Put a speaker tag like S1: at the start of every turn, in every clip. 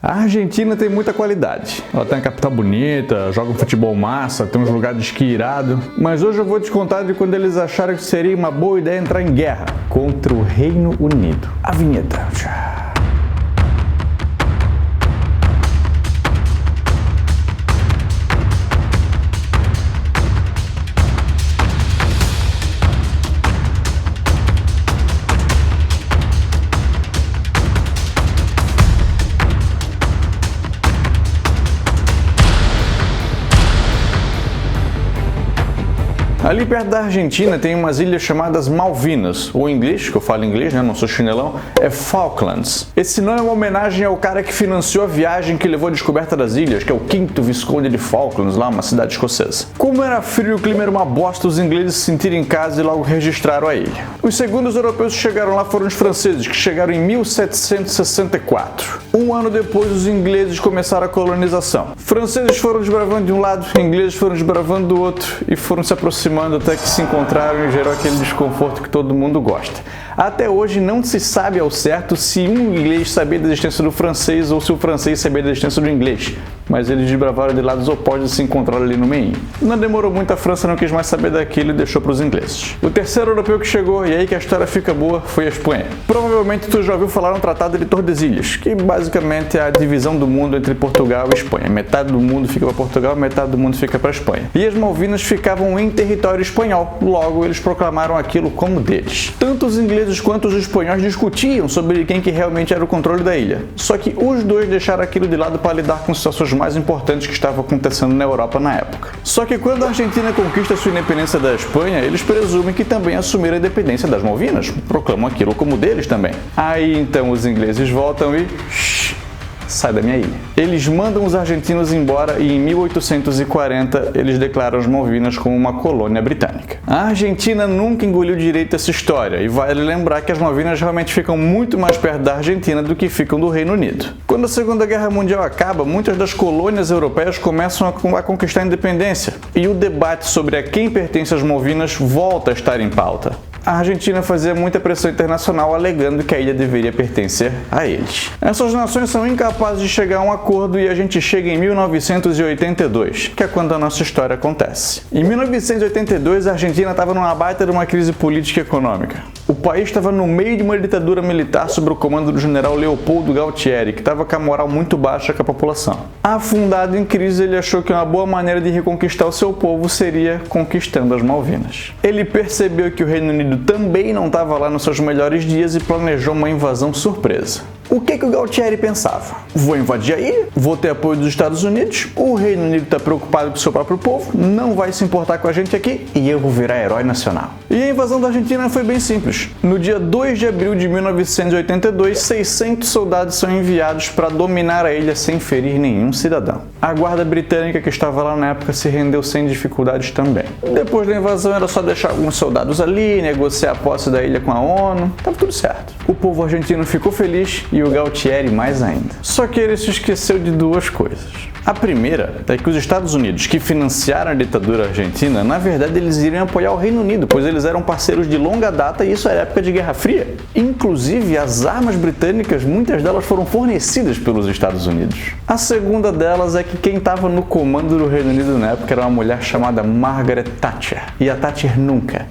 S1: A Argentina tem muita qualidade. Ela tem uma capital bonita, joga um futebol massa, tem uns lugares de esqui irado. Mas hoje eu vou te contar de quando eles acharam que seria uma boa ideia entrar em guerra contra o Reino Unido. A vinheta. Ali perto da Argentina tem umas ilhas chamadas Malvinas, ou em inglês, que eu falo inglês, né, não sou chinelão, é Falklands. Esse nome é uma homenagem ao cara que financiou a viagem que levou à descoberta das ilhas, que é o 5º Visconde de Falklands, lá uma cidade escocesa. Como era frio e o clima era uma bosta, os ingleses se sentiram em casa e logo registraram a ilha. Os segundos europeus que chegaram lá foram os franceses, que chegaram em 1764. Um ano depois, os ingleses começaram a colonização. Franceses foram desbravando de um lado, ingleses foram desbravando do outro e foram se aproximando até que se encontraram e gerou aquele desconforto que todo mundo gosta. Até hoje não se sabe ao certo se um inglês sabia da existência do francês ou se o francês sabia da existência do inglês, mas eles desbravaram de lados opostos e se encontraram ali no meio. Não demorou muito, a França não quis mais saber daquilo e deixou para os ingleses. O terceiro europeu que chegou, e aí que a história fica boa, foi a Espanha. Provavelmente tu já ouviu falar no Tratado de Tordesilhas, que basicamente é a divisão do mundo entre Portugal e Espanha. Metade do mundo fica para Portugal, metade do mundo fica para Espanha. E as Malvinas ficavam em território espanhol, logo eles proclamaram aquilo como deles. Tanto os ingleses quanto os espanhóis discutiam sobre quem que realmente era o controle da ilha. Só que os dois deixaram aquilo de lado para lidar com situações mais importantes que estavam acontecendo na Europa na época. Só que quando a Argentina conquista sua independência da Espanha, eles presumem que também assumiram a independência das Malvinas, proclamam aquilo como deles também. Aí então os ingleses voltam e... sai da minha ilha. Eles mandam os argentinos embora e em 1840 eles declaram as Malvinas como uma colônia britânica. A Argentina nunca engoliu direito essa história e vale lembrar que as Malvinas realmente ficam muito mais perto da Argentina do que ficam do Reino Unido. Quando a Segunda Guerra Mundial acaba, muitas das colônias europeias começam a conquistar a independência e o debate sobre a quem pertence as Malvinas volta a estar em pauta. A Argentina fazia muita pressão internacional alegando que a ilha deveria pertencer a eles. Essas nações são incapazes de chegar a um acordo e a gente chega em 1982, que é quando a nossa história acontece. Em 1982, a Argentina estava numa baita de uma crise política e econômica. O país estava no meio de uma ditadura militar sob o comando do general Leopoldo Galtieri, que estava com a moral muito baixa com a população. Afundado em crise, ele achou que uma boa maneira de reconquistar o seu povo seria conquistando as Malvinas. Ele percebeu que o Reino Unido também não estava lá nos seus melhores dias e planejou uma invasão surpresa. O que o Galtieri pensava? Vou invadir a ilha, vou ter apoio dos Estados Unidos, o Reino Unido está preocupado com o seu próprio povo, não vai se importar com a gente aqui e eu vou virar herói nacional. E a invasão da Argentina foi bem simples. No dia 2 de abril de 1982, 600 soldados são enviados para dominar a ilha sem ferir nenhum cidadão. A guarda britânica que estava lá na época se rendeu sem dificuldades também. Depois da invasão era só deixar alguns soldados ali, negociar a posse da ilha com a ONU, estava tudo certo. O povo argentino ficou feliz e o Galtieri mais ainda. Só que ele se esqueceu de duas coisas. A primeira é que os Estados Unidos, que financiaram a ditadura argentina, na verdade eles iriam apoiar o Reino Unido, pois eles eram parceiros de longa data e isso era época de Guerra Fria. Inclusive, as armas britânicas, muitas delas foram fornecidas pelos Estados Unidos. A segunda delas é que quem estava no comando do Reino Unido na época era uma mulher chamada Margaret Thatcher. E a Thatcher nunca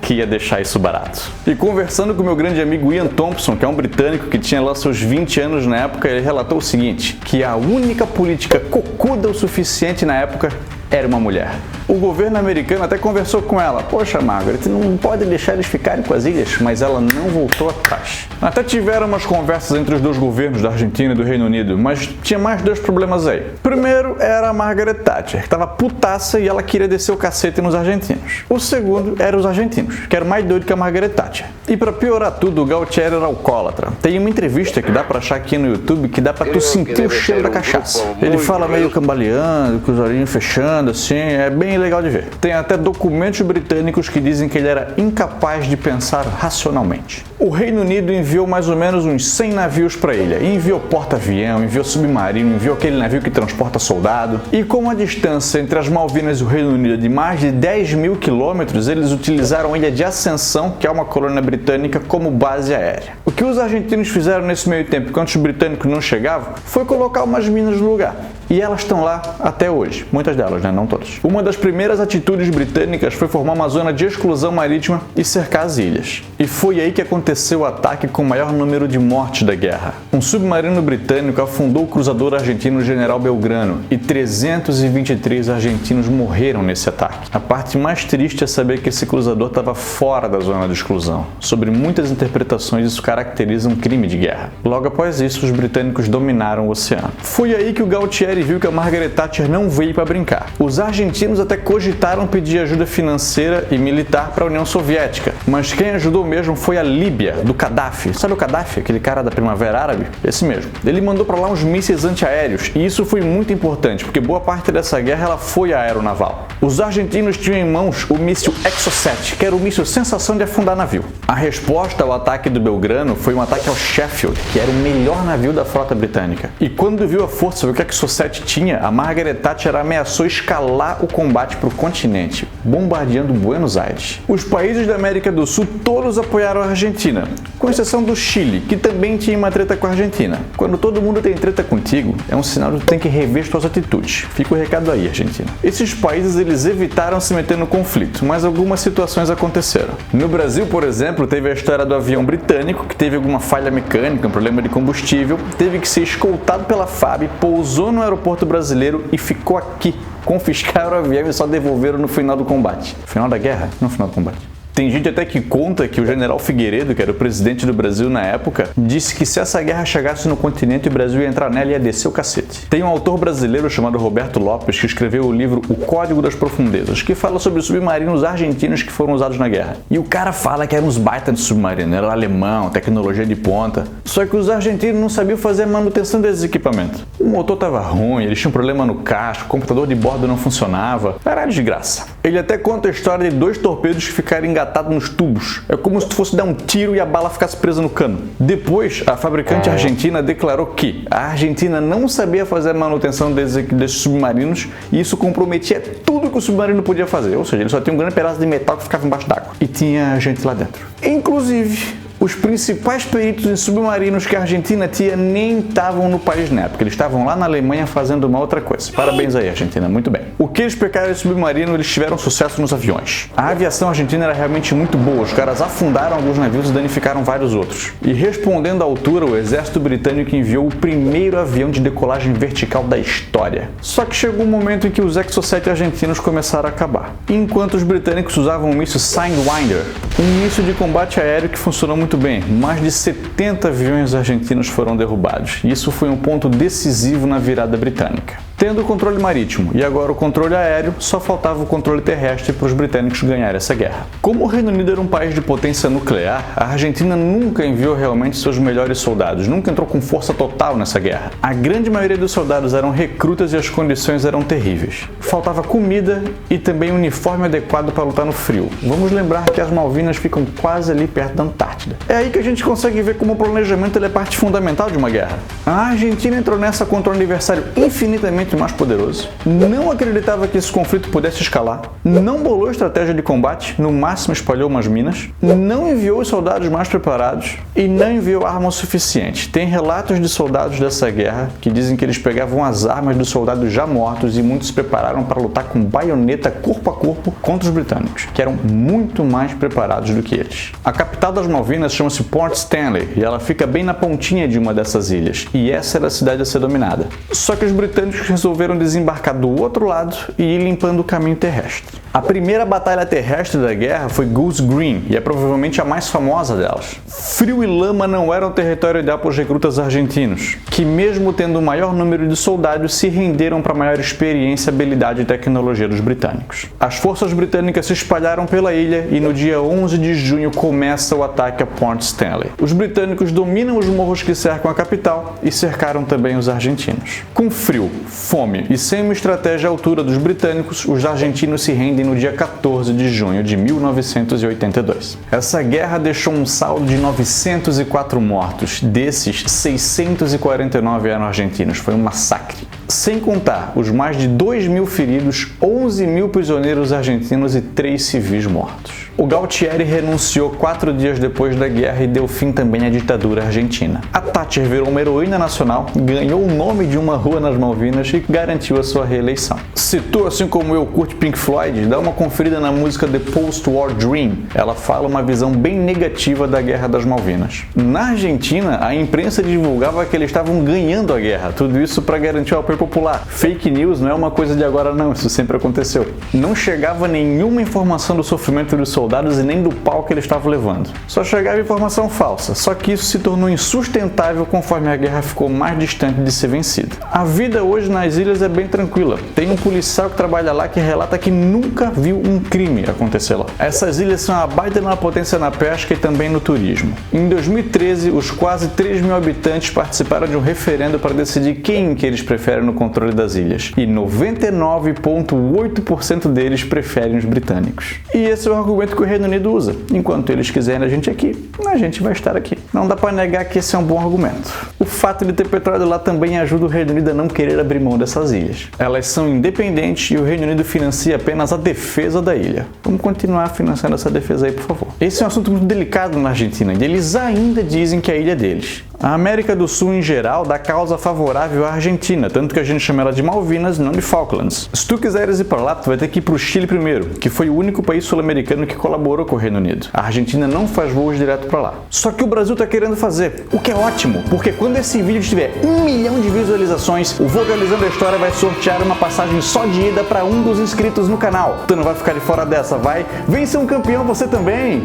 S1: que ia deixar isso barato. E conversando com meu grande amigo Ian Thompson, que é um britânico que tinha lá seus 20 anos na época, ele relatou o seguinte, que a única política cocuda o suficiente na época era uma mulher. O governo americano até conversou com ela. Poxa, Margaret, não pode deixar eles ficarem com as ilhas, mas ela não voltou atrás. Até tiveram umas conversas entre os dois governos, da Argentina e do Reino Unido, mas tinha mais dois problemas aí. Primeiro era a Margaret Thatcher, que estava putaça e ela queria descer o cacete nos argentinos. O segundo era os argentinos, que era mais doido que a Margaret Thatcher. E pra piorar tudo, o Galtieri era alcoólatra. Tem uma entrevista que dá pra achar aqui no YouTube que dá pra tu sentir o cheiro da cachaça. Ele fala meio cambaleando, com os olhinhos fechando, assim, é bem legal de ver. Tem até documentos britânicos que dizem que ele era incapaz de pensar racionalmente. O Reino Unido enviou mais ou menos uns 100 navios para a ilha. Enviou porta-avião, enviou submarino, enviou aquele navio que transporta soldado. E com a distância entre as Malvinas e o Reino Unido de mais de 10 mil quilômetros, eles utilizaram a ilha de Ascensão, que é uma colônia britânica britânica como base aérea. O que os argentinos fizeram nesse meio tempo, enquanto os britânicos não chegavam, foi colocar umas minas no lugar. E elas estão lá até hoje. Muitas delas, né? Não todas. Uma das primeiras atitudes britânicas foi formar uma zona de exclusão marítima e cercar as ilhas. E foi aí que aconteceu o ataque com o maior número de mortes da guerra. Um submarino britânico afundou o cruzador argentino General Belgrano e 323 argentinos morreram nesse ataque. A parte mais triste é saber que esse cruzador estava fora da zona de exclusão. Sobre muitas interpretações, isso caracteriza um crime de guerra. Logo após isso, os britânicos dominaram o oceano. Foi aí que o Galtieri viu que a Margaret Thatcher não veio para brincar. Os argentinos até cogitaram pedir ajuda financeira e militar para a União Soviética, mas quem ajudou mesmo foi a Líbia, do Gaddafi. Sabe o Gaddafi, aquele cara da Primavera Árabe? Esse mesmo. Ele mandou para lá uns mísseis antiaéreos, e isso foi muito importante, porque boa parte dessa guerra ela foi aeronaval. Os argentinos tinham em mãos o míssil Exocet, que era o míssil sensação de afundar navio. A resposta ao ataque do Belgrano foi um ataque ao Sheffield, que era o melhor navio da frota britânica. E quando viu a força do que a Exocet tinha, a Margaret Thatcher ameaçou escalar o combate para o continente, bombardeando Buenos Aires. Os países da América do Sul todos apoiaram a Argentina, com exceção do Chile, que também tinha uma treta com a Argentina. Quando todo mundo tem treta contigo, é um sinal de que tu tem que rever suas atitudes. Fica o recado aí, Argentina. Esses países eles evitaram se meter no conflito, mas algumas situações aconteceram. No Brasil, por exemplo, teve a história do avião britânico, que teve alguma falha mecânica, um problema de combustível, teve que ser escoltado pela FAB, pousou no aeroporto brasileiro e ficou aqui. Confiscaram o avião e só devolveram no final do combate. Final da guerra? No final do combate. Tem gente até que conta que o general Figueiredo, que era o presidente do Brasil na época, disse que se essa guerra chegasse no continente, o Brasil ia entrar nela e ia descer o cacete. Tem um autor brasileiro chamado Roberto Lopes que escreveu o livro O Código das Profundezas, que fala sobre os submarinos argentinos que foram usados na guerra. E o cara fala que eram uns baita de submarino, era alemão, tecnologia de ponta. Só que os argentinos não sabiam fazer a manutenção desses equipamentos. O motor estava ruim, eles tinham problema no casco, o computador de bordo não funcionava. Era de graça. Ele até conta a história de 2 torpedos que ficaram engatados nos tubos. É como se tu fosse dar um tiro e a bala ficasse presa no cano. Depois, a fabricante argentina declarou que a Argentina não sabia fazer a manutenção desses submarinos e isso comprometia tudo que o submarino podia fazer. Ou seja, ele só tinha um grande pedaço de metal que ficava embaixo d'água. E tinha gente lá dentro. Inclusive, os principais peritos em submarinos que a Argentina tinha nem estavam no país na época. Eles estavam lá na Alemanha fazendo uma outra coisa. Parabéns aí, Argentina. Muito bem. O que eles pegaram em submarino, eles tiveram sucesso nos aviões. A aviação argentina era realmente muito boa. Os caras afundaram alguns navios e danificaram vários outros. E respondendo à altura, o exército britânico enviou o primeiro avião de decolagem vertical da história. Só que chegou um momento em que os Exocet argentinos começaram a acabar. Enquanto os britânicos usavam o míssil Sidewinder, um míssil de combate aéreo que funcionou muito bem. Mais de 70 aviões argentinos foram derrubados. E isso foi um ponto decisivo na virada britânica. Tendo o controle marítimo e agora o controle aéreo, só faltava o controle terrestre para os britânicos ganharem essa guerra. Como o Reino Unido era um país de potência nuclear, a Argentina nunca enviou realmente seus melhores soldados, nunca entrou com força total nessa guerra. A grande maioria dos soldados eram recrutas e as condições eram terríveis. Faltava comida e também uniforme adequado para lutar no frio. Vamos lembrar que as Malvinas ficam quase ali perto da Antártida. É aí que a gente consegue ver como o planejamento é parte fundamental de uma guerra. A Argentina entrou nessa contra um adversário infinitamente mais poderoso, não acreditava que esse conflito pudesse escalar, não bolou estratégia de combate, no máximo espalhou umas minas, não enviou os soldados mais preparados e não enviou arma o suficiente. Tem relatos de soldados dessa guerra que dizem que eles pegavam as armas dos soldados já mortos e muitos se prepararam para lutar com baioneta corpo a corpo contra os britânicos, que eram muito mais preparados do que eles. A capital das Malvinas chama-se Port Stanley e ela fica bem na pontinha de uma dessas ilhas, e essa era a cidade a ser dominada. Só que os britânicos resolveram desembarcar do outro lado e ir limpando o caminho terrestre. A primeira batalha terrestre da guerra foi Goose Green e é provavelmente a mais famosa delas. Frio e lama não eram o território ideal para os recrutas argentinos, que mesmo tendo o maior número de soldados se renderam para a maior experiência, habilidade e tecnologia dos britânicos. As forças britânicas se espalharam pela ilha e no dia 11 de junho começa o ataque a Port Stanley. Os britânicos dominam os morros que cercam a capital e cercaram também os argentinos. Com frio, fome e sem uma estratégia à altura dos britânicos, os argentinos se rendem no dia 14 de junho de 1982. Essa guerra deixou um saldo de 904 mortos, desses 649 eram argentinos, foi um massacre. Sem contar os mais de 2.000 feridos, 11.000 prisioneiros argentinos e 3 civis mortos. O Galtieri renunciou 4 dias depois da guerra e deu fim também à ditadura argentina. A Thatcher virou uma heroína nacional, ganhou o nome de uma rua nas Malvinas e garantiu a sua reeleição. Se tu, assim como eu, curte Pink Floyd, dá uma conferida na música The Post-War Dream. Ela fala uma visão bem negativa da Guerra das Malvinas. Na Argentina, a imprensa divulgava que eles estavam ganhando a guerra, tudo isso para garantir o apoio popular. Fake news não é uma coisa de agora não, isso sempre aconteceu. Não chegava nenhuma informação do sofrimento dos soldados e nem do pau que eles estavam levando. Só chegava informação falsa, só que isso se tornou insustentável conforme a guerra ficou mais distante de ser vencida. A vida hoje nas ilhas é bem tranquila. Tem um policial que trabalha lá que relata que nunca viu um crime acontecer lá. Essas ilhas são a baita de uma potência na pesca e também no turismo. Em 2013, os quase 3 mil habitantes participaram de um referendo para decidir quem que eles preferem no controle das ilhas. E 99,8% deles preferem os britânicos. E esse é o argumento que o Reino Unido usa. Enquanto eles quiserem a gente aqui, a gente vai estar aqui. Não dá para negar que esse é um bom argumento. O fato de ter petróleo lá também ajuda o Reino Unido a não querer abrir mão dessas ilhas. Elas são independentes e o Reino Unido financia apenas a defesa da ilha. Vamos continuar financiando essa defesa aí, por favor. Esse é um assunto muito delicado na Argentina e eles ainda dizem que a ilha é deles. A América do Sul, em geral, dá causa favorável à Argentina, tanto que a gente chama ela de Malvinas, não de Falklands. Se tu quiseres ir para lá, tu vai ter que ir para o Chile primeiro, que foi o único país sul-americano que colaborou com o Reino Unido. A Argentina não faz voos direto para lá. Só que o Brasil tá querendo fazer, o que é ótimo, porque quando esse vídeo tiver 1 milhão de visualizações, o Vogalizando a História vai sortear uma passagem só de ida para um dos inscritos no canal. Tu não vai ficar de fora dessa, vai? Vem ser um campeão você também!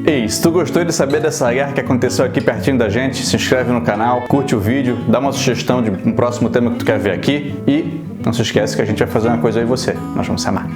S1: Ei, se tu gostou de saber dessa guerra que aconteceu aqui pertinho da gente, se inscreve no canal, curte o vídeo, dá uma sugestão de um próximo tema que tu quer ver aqui e não se esquece que a gente vai fazer uma coisa aí você, nós vamos se amar.